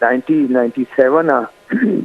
1997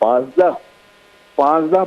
15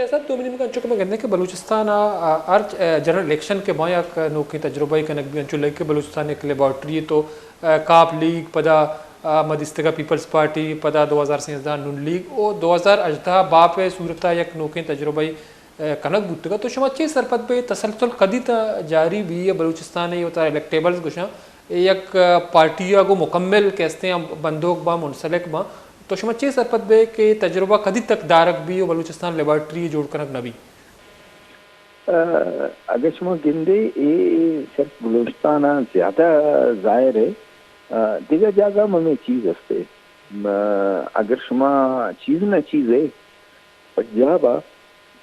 شہزاد دومنی کا انچو کہ میں کہتے ہیں کہ بلوچستان ہر جنرل الیکشن کے ماں یک نوکی تجربہ ہی کنک بھی انچو لگ کہ بلوچستان ایک لیبارٹری ہے تو کاپ لیگ پدا مدستگا پیپلز پارٹی پدا 2013 نون لیگ او 2018 باپ صورتہ یک نوکی تجربہ ہی کنک بودتگا تو شما چی سرپت بے تسلسل قدی تا جاری بھی ہے بلوچستان ہے ہوتا الیکٹیبلز گوشاں یک پارٹی کو مکمل کہتے ہیں بندوق با منسلک با تو شما چی سرپت بے کہ تجربہ قدی تک دارک بھی ہو بلوچستان لیبارٹری جوڑ کنک نبی اگر شما گندے یہ صرف بلوچستان زیادہ ظاہر ہے دیگر جگہ میں چیز ہستے اگر شما چیز نہ چیز ہے پنجاب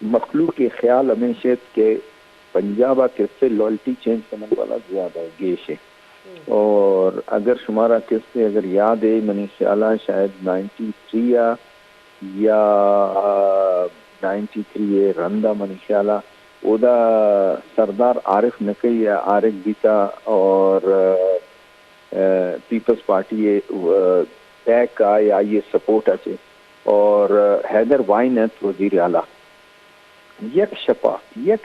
مخلوق کے خیال ہمیشہ کہ پنجاب کس سے لائلٹی چینج کرنے والا زیادہ گیش ہے اور اگر شمارا کس سے اگر یاد ہے منی خیالہ شاید 93 یا 93 رندہ منی خیالہ اودا سردار عارف نقی یا عارف بیتا اور پیپلز پارٹی پیک کا یا یہ سپورٹ اچھے اور حیدر وائنت وزیر اعلیٰ یک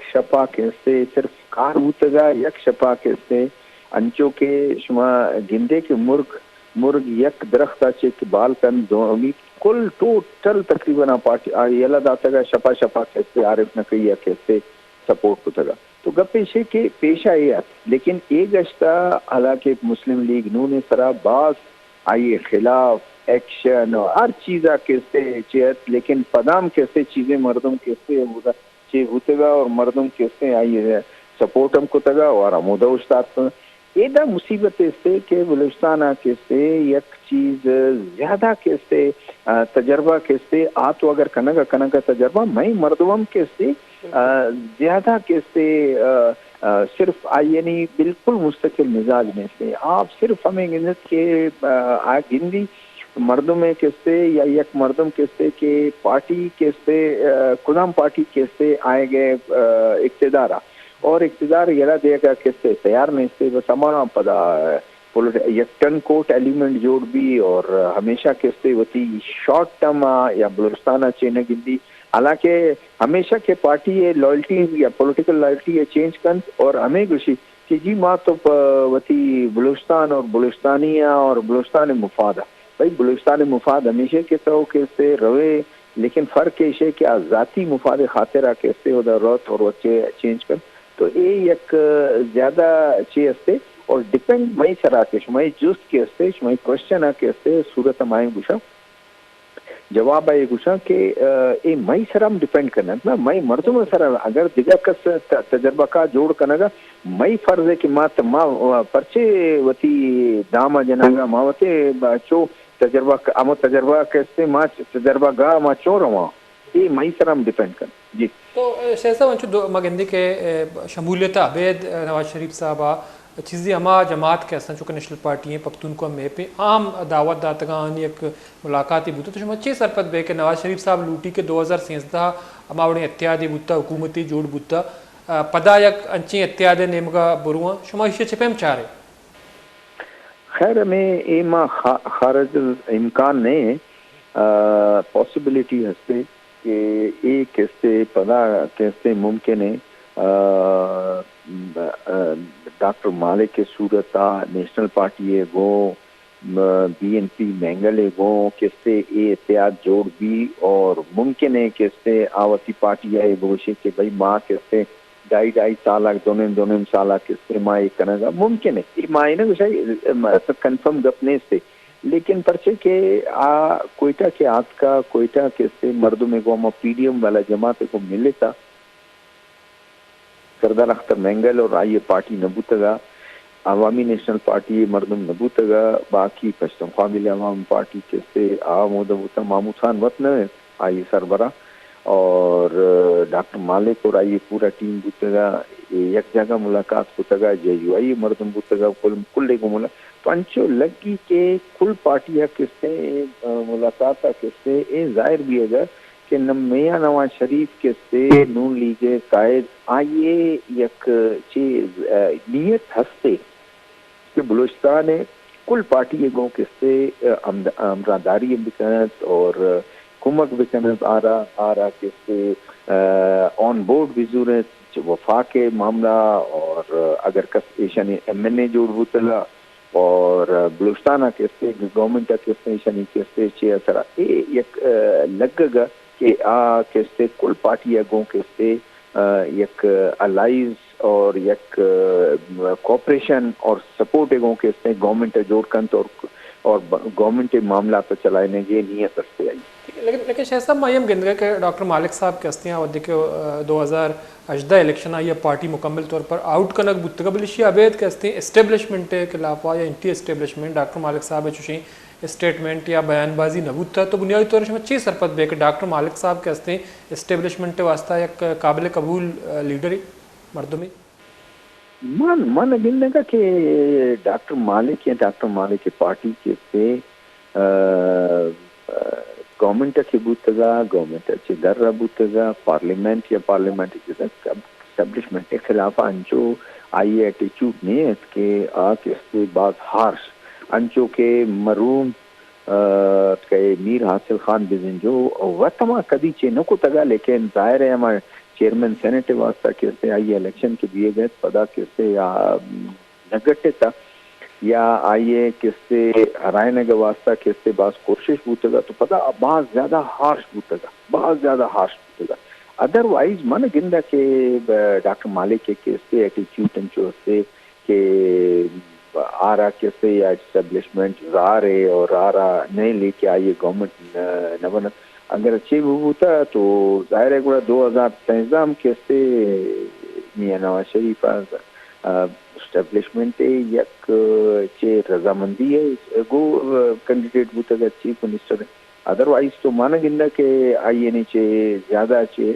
شپا کیسے صرف کار ہوتگا یک شپا کیسے انچو کے شما گندے کے مرغ یک درخت اچھے کہ بال کن دومی کل ٹوٹل تقریباً پارٹی یہ داتا گا شپا کیسے عارف نقی یا کیسے سپورٹ ہوتا گا تو گپے کہ پیشہ یہ لیکن ایک گشتہ حالانکہ مسلم لیگ نون سرا باز آئیے خلاف ایکشن اور ہر چیزہ کیسے چیت لیکن پدام کیسے چیزیں مردم کیسے ہوتے گا اور مردم کیسے آئیے سپورٹ ہم کو تگا اور عمودہ استاد ایدہ مصیبت اس سے کہ بلوچستان کیسے یک چیز زیادہ کیسے تجربہ کیسے تو اگر کنگا تجربہ میں مردم کیسے زیادہ کیسے صرف یعنی بالکل مستقل مزاج میں سے آپ صرف ہمیں گنت کے گندی مردم میں کیسے یا یک مردم کیسے کہ پارٹی کیسے قدام پارٹی کیسے آئے گئے اقتدارہ اور اقتدار یہ دے گا کیسے تیار نہیں سے بس ہمارا پدا یک ٹن کوٹ ایلیمنٹ جوڑ بھی اور ہمیشہ کیسے ہوتی شارٹ ٹرم یا بلوچستان چین گندی حالانکہ ہمیشہ کے پارٹی یہ لائلٹی یا پولیٹیکل لائلٹی یہ چینج کن اور ہمیں گوشی کہ جی ماں تو وتی بلوچستان اور بلوچستانیہ اور بلوچستان مفاد بھائی بلوچستان مفاد ہمیشہ کے تو کیسے روے لیکن فرق یہ ہے کہ ذاتی مفاد خاطرہ کیسے ہوتا روت اور وچے چینج کر تو یہ ایک زیادہ چیز ہستے اور ڈپینڈ مئی سرا کے شمائی جست کے ہستے شمائی کوشچن کے ہستے صورت مائیں گوشا جواب ہے گوشا کہ یہ مئی سرام ڈپینڈ کرنا نا مئی مردم سر اگر دیگر کس تجربہ کا جوڑ کرنا گا مئی فرض ہے کہ ماں پرچے وتی داما جناگا ماں وتے چو تجربہ کیسے ماں تجربہ گاہ ماں چو رواں یہ مئی سرام ڈپینڈ کرنا جی تو شہزاد انچو مگندی کے شمولیت عبید نواز شریف صاحبہ چیزیں ہما جماعت کے ہستن چونکہ نیشنل پارٹی ہیں پختونخوا میں پہ عام دعوت داتگان ایک ملاقاتی بوتا تو شما چی سرپت بے کہ نواز شریف صاحب لوٹی کے 2013 ہما وڑی اتحادی بوتا حکومتی جوڑ بوتا پدا یک انچی اتحاد نیمگا بروان شما اسے چھپیم چاہ رہے خیر ہمیں ایما خارج امکان نہیں پاسبلٹی ہستے کہ ایک کیسے پدا کیسے ممکن ہے ڈاکٹر مالک کے صورت نیشنل پارٹی ہے وہ بی این پی مینگل ہے وہ کیسے اتحاد جوڑ بھی اور ممکن ہے کیسے آوتی پارٹی ہے وہ کہ بھائی ماں کیسے ڈائی سالہ دونوں سالہ کیسے ماں یہ کرنے گا ممکن ہے یہ ماں نا کنفرم گپنے سے لیکن پرچے کہ کوئٹہ کے آت کا کوئٹہ کیسے مردوں میں وہ پی ڈی ایم والا جماعت کو ملے تھا سردار اختر مینگل اور آئیے پارٹی نبوتگا عوامی نیشنل پارٹی مردم نبوتگا باقی پشتونخوا ملی عوام پارٹی کیسے مودبوتا محمود خان وطن آئیے سربراہ اور ڈاکٹر مالک اور آئیے پورا ٹیم بوتگا یک جگہ ملاقات ہوتگا جے یو آئی مردم بوتگا کل کو پنچو لگی کے کل پارٹیاں کسے ملاقات کسے اے ظاہر بھی ہے کہ میاں نواز شریف کے سے نون لیگ قائد آئیے یک چیز نیت ہستے کہ بلوچستان کل پارٹی گوں کے سے امراداری امکانات اور کمک بکنز آرا کسے آن بورڈ بھی وفاق معاملہ اور اگر کس ایشانی ایم این اے جوڑ بوتلا اور بلوچستانہ کسے گورنمنٹ کسے ایشانی کسے چے اثرا یک لگ گا کہ کسے کل پارٹی اگوں کسے یک الائز اور یک کوپریشن اور سپورٹ اگوں کسے گورنمنٹ جوڑ کنت اور گورنمنٹ معاملات چلانے کی نیت رکھتے آئی. لیکن شاہ صاحب میں گند گیا کہ ڈاکٹر مالک صاحب کہتے ہیں اور دیکھو 2018 الیکشن آئی پارٹی مکمل طور پر آؤٹ کنک بتگا بلشی ابید کہتے ہیں اسٹیبلشمنٹ کے خلاف یا انٹی اسٹیبلشمنٹ ڈاکٹر مالک صاحب چوشیں اسٹیٹمنٹ یا بیان بازی نبوت تھا تو بنیادی طور پر چی سرپت بے کہ ڈاکٹر مالک صاحب کہتے ہیں اسٹیبلشمنٹ واسطہ ایک قابل قبول لیڈر مردمی. من گننے کا کہ ڈاکٹر مالک کی پارٹی کے سے گورنمنٹ کی بوتگا گورنمنٹ اچھی در بوتگا پارلیمنٹ یا پارلیمنٹ اسٹیبلشمنٹ کے خلاف انچو آئی ایٹیچیوڈ نہیں ہے کہ کے سے بعض ہارش انچو کے مرحوم کہ میر حاصل خان بزنجو وطمہ کبھی چینو کو تگا لیکن ظاہر ہے ہمارے چیئرمین سینٹ واسطہ کیسے آئیے الیکشن کے دیے گئے پدا کیسے یا نگٹے تھا یا آئیے کیسے ہرائنے کے واسطہ کیسے بعض کوشش بوتے گا تو پدا بہت زیادہ ہارش بوتے گا ادروائز من گندہ کہ ڈاکٹر مالک کے کیسے ایٹیچیوڈ انچو سے کہ آرا کیسے یا اسٹیبلشمنٹ زارے اور آرا نہیں لے کے آئیے گورنمنٹ نبنت اگر اچھی ہوتا تو ظاہر ہے کہ 2013 کیسے میاں نواز شریف اسٹیبلشمنٹ یک چے رضامندی ہے گو کینڈیڈیٹ ہوتا گا چیف منسٹر ہے ادروائز تو مانا گندہ کہ آئیے نیچے زیادہ اچھے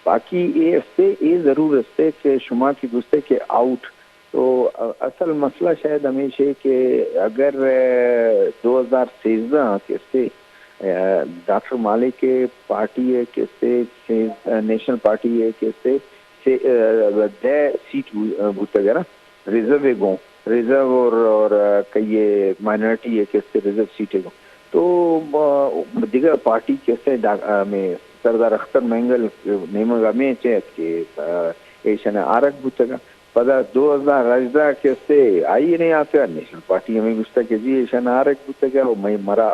باقی یہ ضرور ہے کہ شما کی گستے کے آؤٹ تو اصل مسئلہ شاید ہمیشہ کہ اگر 2013 کیسے ڈاکٹر مالک کے پارٹی ہے کیسے نیشنل پارٹی ہے کیسے دے سیٹ بوتے گا نا ریزرو اور کئی مائنورٹی ہے کیسے ریزرو سیٹ ہے تو دیگر پارٹی کیسے میں سردار اختر مینگل نیمگا میں چیت کہ ایشن آرک بوتے گا پدا 2018 کیسے آئیے نہیں آتے نیشنل پارٹی ہمیں گستا کہ جی ایشن آرک بوتے گا اور میں مرا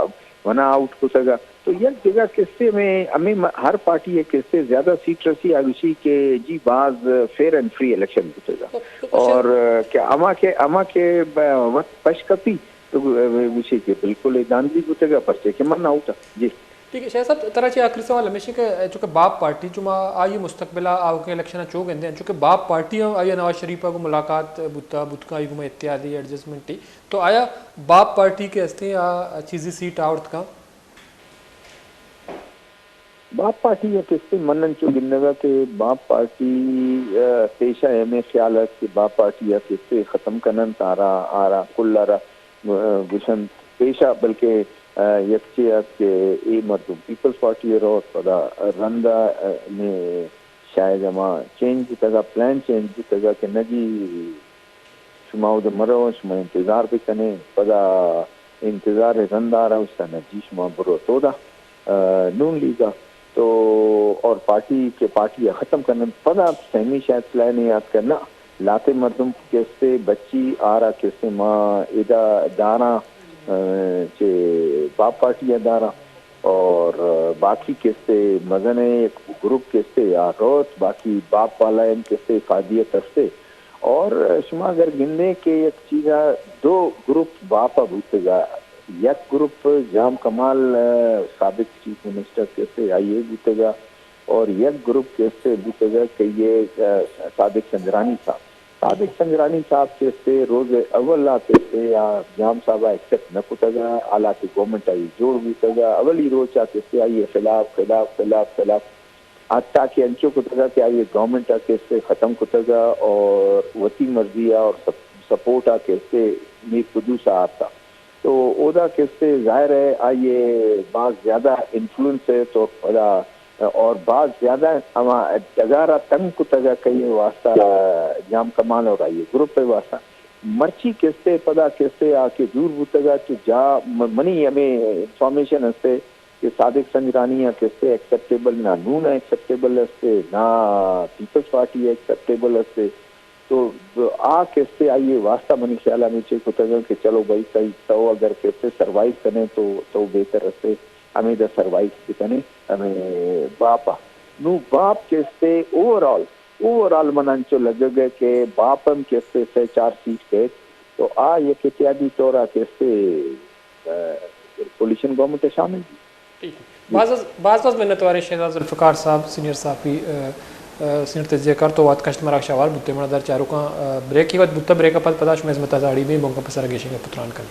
ونا آؤٹ ہوتا گا تو یک جگہ کیسے میں ہمیں ہر پارٹی ہے کیسے زیادہ سیٹ رسی آگوشی کہ جی بعض فیئر اینڈ فری الیکشن ہوتے گا اور کیا اما کے وقت پش کپی تو گوشی کہ بالکل داندلی ہوتے گا پرچے کہ من آؤٹ جی ٹھیک ہے شاہ صاحب طرح چی آخری سوال ہمیشہ کہ چونکہ باپ پارٹی جو آئی مستقبلہ آؤ کے الیکشن چو گندے ہیں چونکہ باپ پارٹی آیا نواز شریفہ کو ملاقات بتکا آئی گما اتحادی ایڈجسٹمنٹ تو آیا باپ پارٹی کے ہستے چیزی سیٹ آؤٹ کا باپ پارٹی یا کس سے منن چو گندگا کہ باپ پارٹی پیشہ ہے میں خیال ہے کہ باپ پارٹی یا کس سے ختم کنن تارا آرا کل آرا گشن پیشہ بلکہ یکچیت کہ ای مردم پیپلز پارٹی رو پدا رندہ میں شاید ہما چینج تگا پلان چینج تگا کہ نجی شما دے مرو شما انتظار بھی کنے پدا انتظار رندہ رہا اس کا نجی شما برو تودا نون لیگا تو اور پارٹی ختم کرنے پدا سہمی شاید پلان یاد کرنا لاتے مردم کیسے بچی آرا کیسے ماں ادا دارا چے باپ پارٹی ادارہ اور باقی کیسے مزن ایک گروپ کیسے یا روت باقی باپ والا ان کیسے افادیت سے اور شما اگر گننے کے ایک چیزا دو گروپ باپا بھوتے گا یک گروپ جام کمال سابق چیف منسٹر کیسے آئیے بھوتے گا اور یک گروپ کیسے بھوتے گا کہ یہ صادق سنجرانی صاحب کیسے روز اول کیسے یا جام صاحب ایکسپٹ نہ کتا گا آلاتی گورنمنٹ آئی جوڑ بھوتا گا اولی روز کیسے آئیے خلاف حتیٰ کہ انچو کتا گا کہ آئیے گورنمنٹ کیسے ختم کتا گا اور وطی مرضی اور سپورٹ کیسے میر قدوس آتا تو اودا کیسے ظاہر ہے آئیے بعض زیادہ انفلوئنس ہے تو پدا اور بعض زیادہ اگارہ تنگ کو تگا کئی واسطہ جام کمال اور آئیے گروپ پہ واسطہ مرچی کیسے پدا کیسے آ کے دور بوتے گا تو جا منی ہمیں انفارمیشن ہستے کہ صادق سنجرانی کہتے ایکسیپٹیبل نہ نون ایکسیپٹیبل ہستے نہ پیپلز پارٹی ایکسیپٹیبل ہستے تو کہتے آئیے واسطہ منی خیالہ میں کتگا کہ چلو بھائی صحیح تو اگر کہتے سروائیو کریں تو بہتر ہستے ہمیں دا سروائیو کریں ہمیں باپ باپ کہتے اوور آل منانچو لگے گئے کہ باپم کہتے سے 4 سیٹ گئے تو یہ احتیاطی طور کہتے پولیشن گورنمنٹ شامل تھی. بعض محنت والے شہزاد ذوالفقار صاحب سینئر صحافی سینئر تجزیہ کار تو وقت کشت مراک شوال بوتے منا در چاروں کا بریک ہی وقت بوتا بریک اپ پتاش میں عظمت ازاڑی میں بونکا پسر گیشنگ پتران کریں